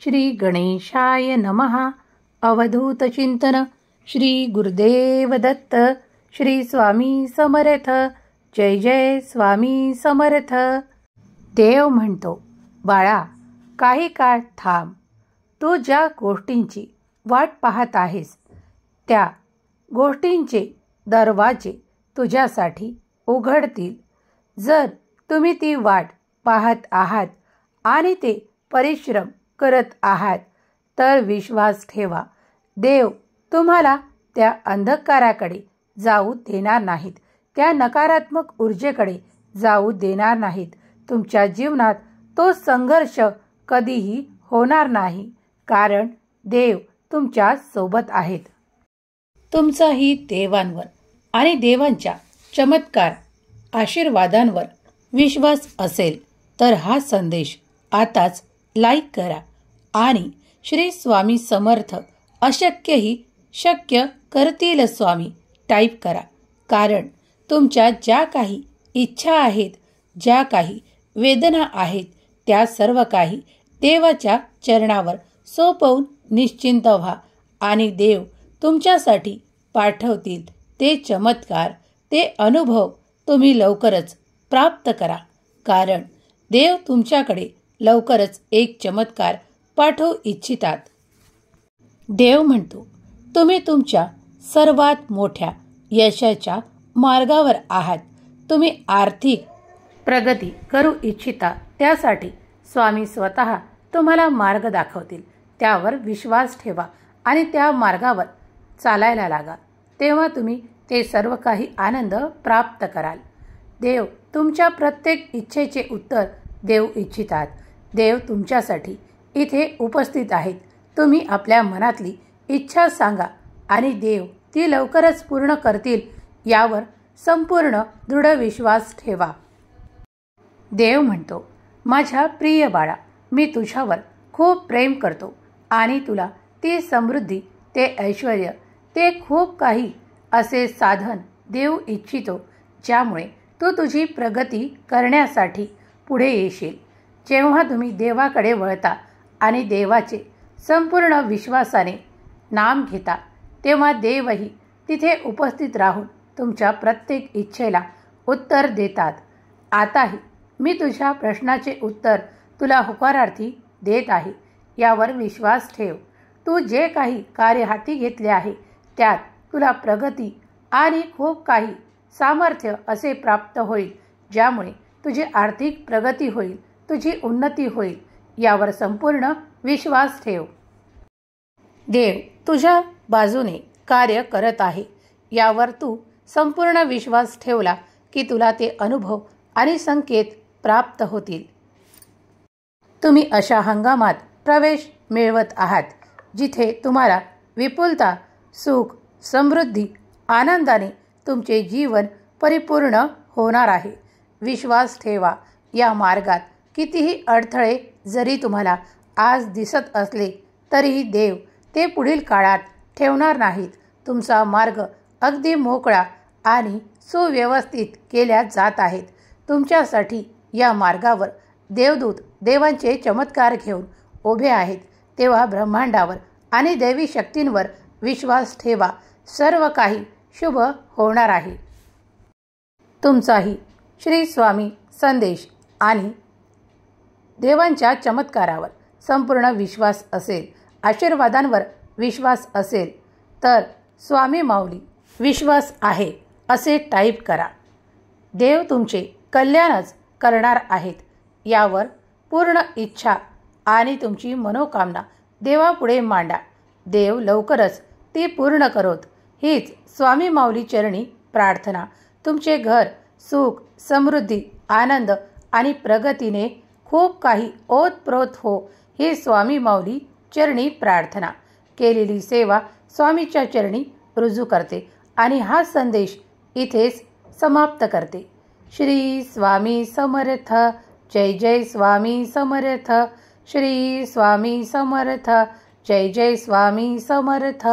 श्री गणेशाय नमः. अवधूत चिंतन श्री गुरुदेव दत्त. श्री स्वामी समर्थ. जय जय स्वामी समर्थ. देव म्हणतो, बाळा, काही काळ थांब. तू ज्या गोष्टींची वाट पाहत आहेस त्या गोष्टींचे दरवाजे तुझ्यासाठी उघडतील. जर तुम्ही ती वाट पाहत आहात आणि ते परिश्रम करत आहात तर विश्वास ठेवा, देव तुम्हाला त्या अंधकाराकडे जाऊ देणार नाहीत, त्या नकारात्मक ऊर्जेकडे जाऊ देणार नाहीत. तुमच्या जीवनात तो संघर्ष कधीही होणार नाही, कारण देव तुमच्या सोबत आहेत. तुमचाही देवांवर आणि देवांच्या चमत्कार आशीर्वादांवर विश्वास असेल तर हा संदेश आताच लाईक करा आणि श्री स्वामी समर्थ अशक्यही शक्य करतील स्वामी टाईप करा. कारण तुमच्या ज्या काही इच्छा आहेत, ज्या काही वेदना आहेत, त्या सर्व काही देवाच्या चरणावर सोपवून निश्चिंत व्हा आणि देव तुमच्यासाठी पाठवतील ते चमत्कार, ते अनुभव तुम्ही लवकरच प्राप्त करा. कारण देव तुमच्याकडे लवकरच एक चमत्कार पाठवू इच्छितात. देव म्हणतो, तुम्ही तुमच्या सर्वात मोठ्या यशाच्या मार्गावर आहात. तुम्ही आर्थिक प्रगती करू इच्छिता, त्यासाठी स्वामी स्वतः तुम्हाला मार्ग दाखवतील. त्यावर विश्वास ठेवा आणि त्या मार्गावर चालायला लागा. तेव्हा तुम्ही ते सर्व काही आनंद प्राप्त कराल. देव तुमच्या प्रत्येक इच्छेचे उत्तर देऊ इच्छितात. देव तुमच्यासाठी इथे उपस्थित आहेत. तुम्ही आपल्या मनातली इच्छा सांगा आणि देव ती लवकरच पूर्ण करतील, यावर संपूर्ण दृढ विश्वास ठेवा. देव म्हणतो, माझ्या प्रिय बाळा, मी तुझ्यावर खूप प्रेम करतो आणि तुला ती समृद्धी, ते ऐश्वर्य, ते खूप काही असे साधन देऊ इच्छितो, ज्यामुळे तू तुझी प्रगती करण्यासाठी पुढे येशील. जेव्हा तुम्ही देवाकडे वळता आणि देवाचे संपूर्ण विश्वासाने नाम घेता, तेव्हा देवही तिथे उपस्थित राहून तुमच्या प्रत्येक इच्छेला उत्तर देतात. आताही मी तुझ्या प्रश्नाचे उत्तर तुला होकारार्थी देत आहे, यावर विश्वास ठेव. तू जे काही कार्य हाती घेतले आहे त्यात तुला प्रगती आणि खूप काही सामर्थ्य असे प्राप्त होईल, ज्यामुळे तुझी आर्थिक प्रगती होईल, तुझी उन्नती होईल, यावर संपूर्ण विश्वास ठेव. देव तुझ्या बाजूने कार्य करत आहे, यावर तू संपूर्ण विश्वास ठेवला की तुला ते अनुभव आणि संकेत प्राप्त होतील. तुम्ही अशा हंगामात प्रवेश मिळवत आहात जिथे तुम्हाला विपुलता, सुख, समृद्धी, आनंदाने तुमचे जीवन परिपूर्ण होणार आहे. विश्वास ठेवा. या मार्गात कितीही अडथळे जरी तुम्हाला आज दिसत असले तरीही देव ते पुढील काळात ठेवणार नाहीत. तुमचा मार्ग अगदी मोकळा आणि सुव्यवस्थित केल्या जात आहेत. तुमच्यासाठी या मार्गावर देवदूत देवांचे चमत्कार घेऊन उभे आहेत. तेव्हा ब्रह्मांडावर आणि दैवी शक्तींवर विश्वास ठेवा. सर्व काही शुभ होणार आहे. तुमचाही श्री स्वामी संदेश आणि देवांच्या चमत्कारावर संपूर्ण विश्वास असेल, आशीर्वादांवर विश्वास असेल तर स्वामी माऊली विश्वास आहे असे टाईप करा. देव तुमचे कल्याणच करणार आहेत, यावर पूर्ण इच्छा आणि तुमची मनोकामना देवापुढे मांडा. देव लवकरच ती पूर्ण करोत, हीच स्वामी माऊली चरणी प्रार्थना. तुमचे घर सुख, समृद्धी, आनंद आणि प्रगतीने खूप काही ओतप्रोत हो, ही स्वामी माऊली चरणी प्रार्थना. केलेली सेवा स्वामीच्या चरणी रुजू करते आणि हा संदेश इथेच समाप्त करते. श्री स्वामी समर्थ. जय जय स्वामी समर्थ. श्री स्वामी समर्थ. जय जय स्वामी समर्थ.